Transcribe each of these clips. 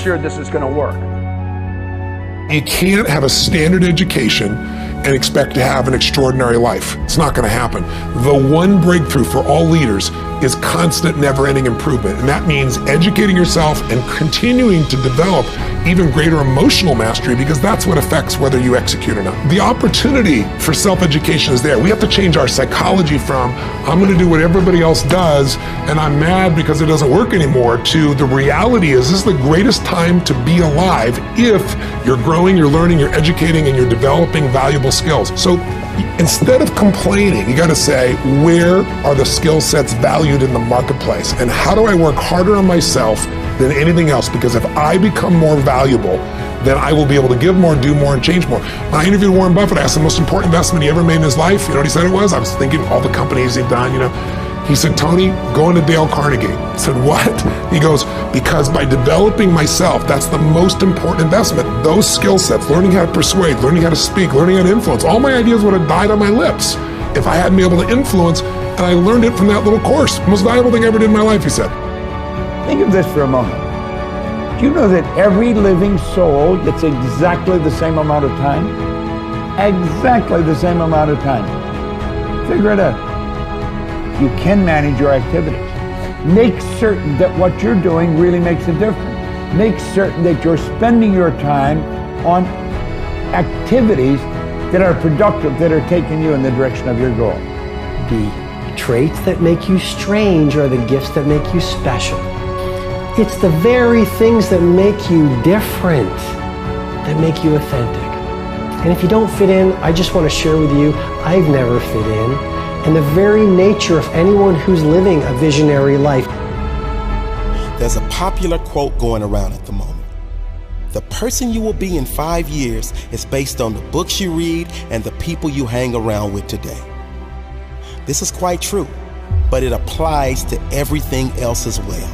sure this is going to work. You can't have a standard education and expect to have an extraordinary life. It's not going to happen. The one breakthrough for all leaders is constant, never-ending improvement. And that means educating yourself and continuing to develop even greater emotional mastery, because that's what affects whether you execute or not. The opportunity for self-education is there. We have to change our psychology from, I'm going to do what everybody else does, and I'm mad because it doesn't work anymore, to the reality is this is the greatest time to be alive if you're growing, you're learning, you're educating, and you're developing valuable skills. So instead of complaining, you got to say, where are the skill sets valued in the marketplace? And how do I work harder on myself than anything else? Because if I become more valuable, then I will be able to give more, do more, and change more. When I interviewed Warren Buffett, I asked the most important investment he ever made in his life. You know what he said it was? I was thinking all the companies he'd done, you know. He said, Tony, go into Dale Carnegie. I said, what? He goes, because by developing myself, that's the most important investment. Those skill sets, learning how to persuade, learning how to speak, learning how to influence, all my ideas would have died on my lips if I hadn't been able to influence, and I learned it from that little course. Most valuable thing I ever did in my life, he said. Think of this for a moment. Do you know that every living soul gets exactly the same amount of time? Exactly the same amount of time. Figure it out. You can manage your activities. Make certain that what you're doing really makes a difference. Make certain that you're spending your time on activities that are productive, that are taking you in the direction of your goal. The traits that make you strange are the gifts that make you special. It's the very things that make you different that make you authentic. And if you don't fit in, I just want to share with you, I've never fit in. And the very nature of anyone who's living a visionary life. There's a popular quote going around at the moment. The person you will be in 5 years is based on the books you read and the people you hang around with today. This is quite true, but it applies to everything else as well.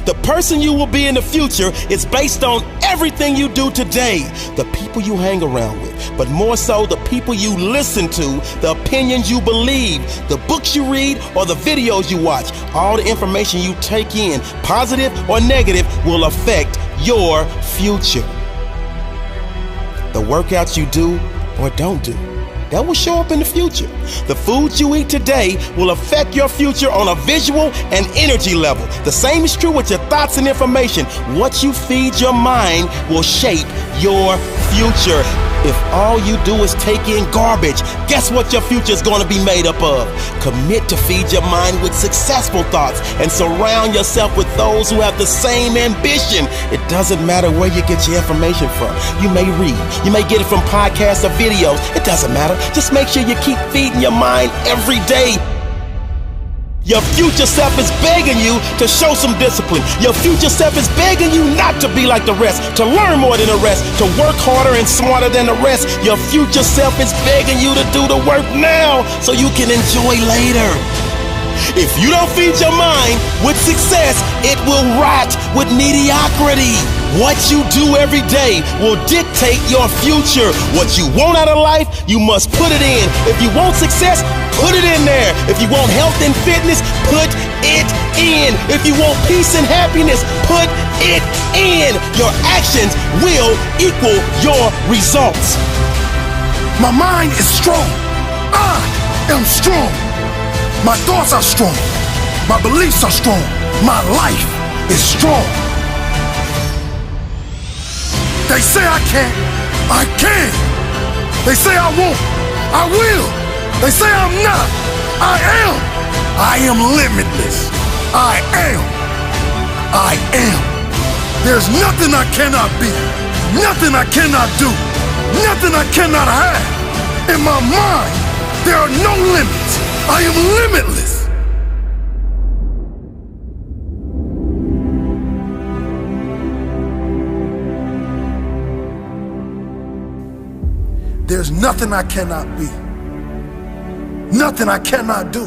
The person you will be in the future is based on everything you do today, the people you hang around with, but more so the people you listen to, the opinions you believe, the books you read, or the videos you watch. All the information you take in, positive or negative, will affect your future. The workouts you do or don't do, that will show up in the future. The foods you eat today will affect your future on a visual and energy level. The same is true with your thoughts and information. What you feed your mind will shape your future. If all you do is take in garbage, guess what your future is going to be made up of? Commit to feed your mind with successful thoughts and surround yourself with those who have the same ambition. It doesn't matter where you get your information from. You may read, you may get it from podcasts or videos. It doesn't matter. Just make sure you keep feeding your mind every day. Your future self is begging you to show some discipline. Your future self is begging you not to be like the rest, to learn more than the rest, to work harder and smarter than the rest. Your future self is begging you to do the work now so you can enjoy later. If you don't feed your mind with success, it will rot with mediocrity. What you do every day will dictate your future. What you want out of life, you must put it in. If you want success, put it in there. If you want health and fitness, put it in. If you want peace and happiness, put it in. Your actions will equal your results. My mind is strong. I am strong. My thoughts are strong. My beliefs are strong. My life is strong. They say I can't, I can. They say I won't, I will. They say I'm not, I am. I am limitless. I am. I am. There's nothing I cannot be, nothing I cannot do, nothing I cannot have. In my mind, there are no limits. I am limitless. There's nothing I cannot be, nothing I cannot do,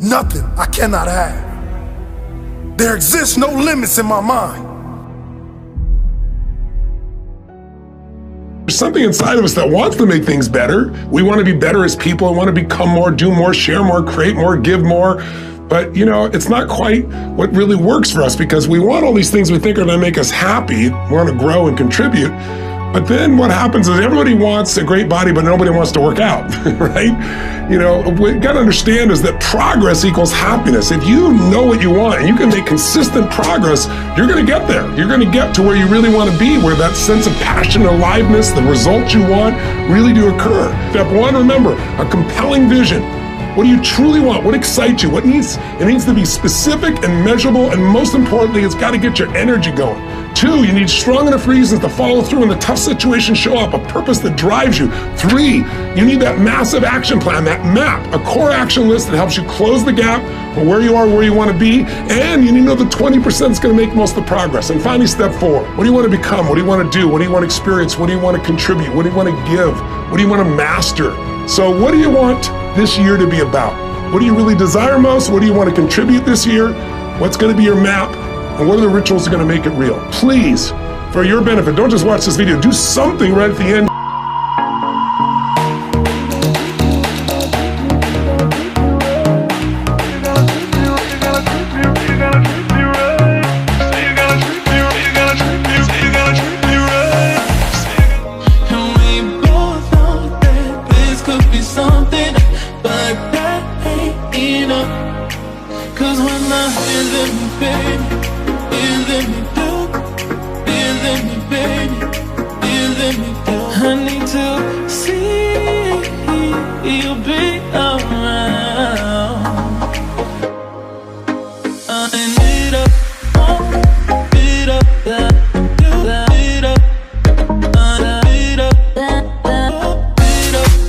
nothing I cannot have. There exists no limits in my mind. There's something inside of us that wants to make things better. We want to be better as people. I want to become more, do more, share more, create more, give more, But you know, it's not quite what really works for us, because we want all these things we think are gonna make us happy, we wanna grow and contribute. But then what happens is everybody wants a great body, but nobody wants to work out, right? You know, what you gotta understand is that progress equals happiness. If you know what you want and you can make consistent progress, you're gonna get there. You're gonna get to where you really wanna be, where that sense of passion, aliveness, the results you want really do occur. Step one, remember, a compelling vision. What do you truly want? What excites you? It needs to be specific and measurable, and most importantly, it's gotta get your energy going. 2, you need strong enough reasons to follow through when the tough situations show up, a purpose that drives you. 3, you need that massive action plan, that map, a core action list that helps you close the gap from where you are, where you wanna be, and you need to know the 20% is gonna make most of the progress. And finally, step 4, what do you wanna become? What do you wanna do? What do you wanna experience? What do you wanna contribute? What do you wanna give? What do you wanna master? So what do you want this year to be about? What do you really desire most? What do you want to contribute this year? What's going to be your map? And what are the rituals that are going to make it real? Please, for your benefit, don't just watch this video. Do something right at the end. I need to see you be around. I need a beat up that, beat up, beat up, beat up,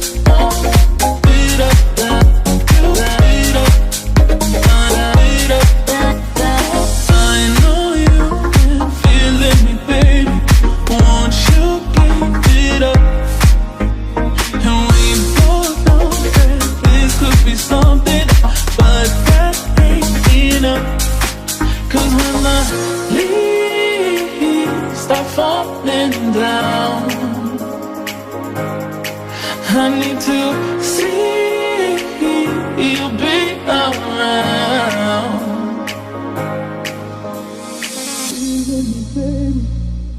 beat up that, beat up. I know you been feeling me, baby. Won't you give it up? And we both know that this could be something, but that ain't enough. 'Cause when the leaves start falling down, I need to see you be around. Feeling me, baby.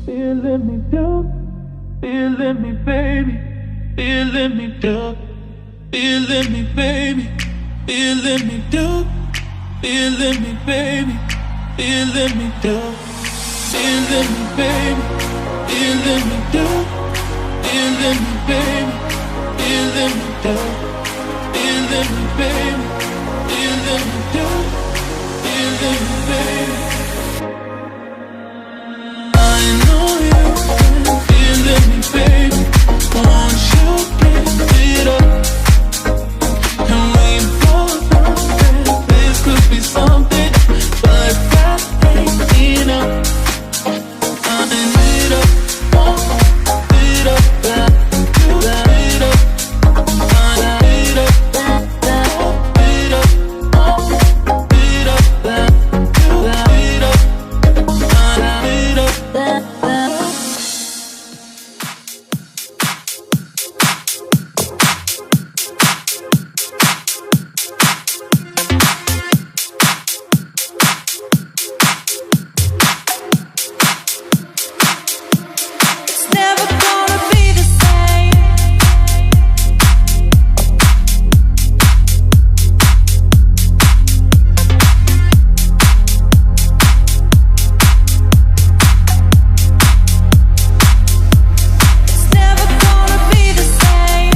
Feeling me, baby. Feeling me, dope. Feeling me, baby. Feeling me, dope. Feeling me, baby. Feeling me, dope. Feeling me, baby. Feeling me, dope. Feeling me, baby. Feeling me, dope. Feeling me, baby. Feeling me, dope. Feeling me, baby. I know you've been feeling me, baby. Won't you give it up? And we both know that this could be something, but that ain't enough. I need a beat up that, beat up, beat up, beat up, beat up that, beat up, beat up that. It's never gonna be the same. It's never gonna be the same.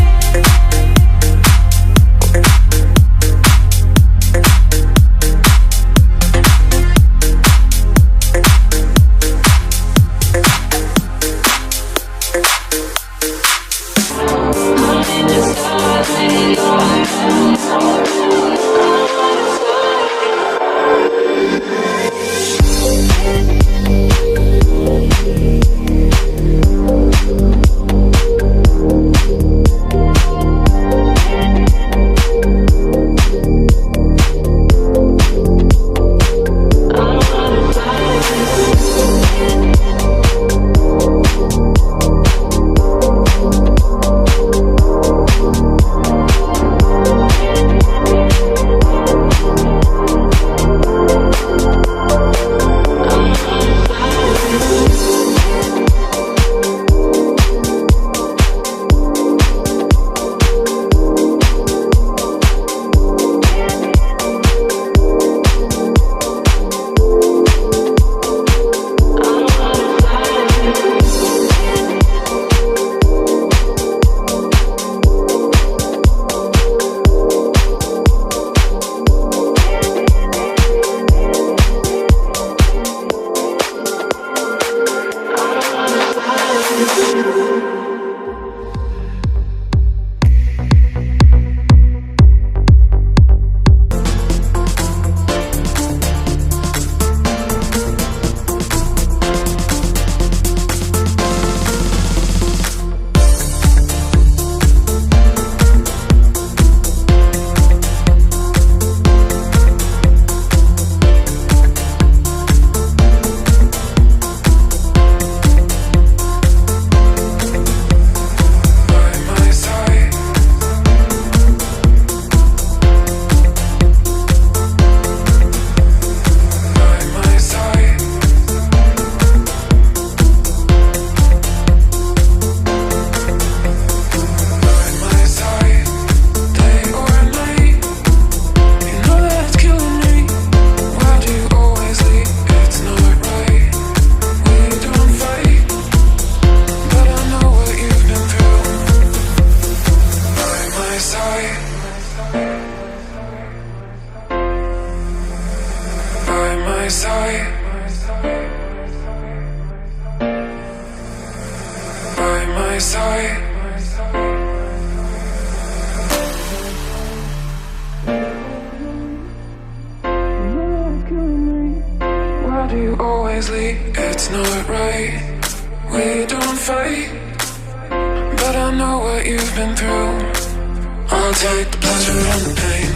take the pleasure and the pain,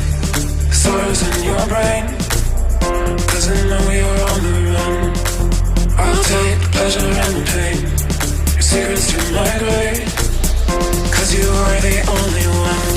the sorrows in your brain, 'cause I know you're on the run. I'll take the pleasure and the pain, your secrets to my grave, 'cause you are the only one.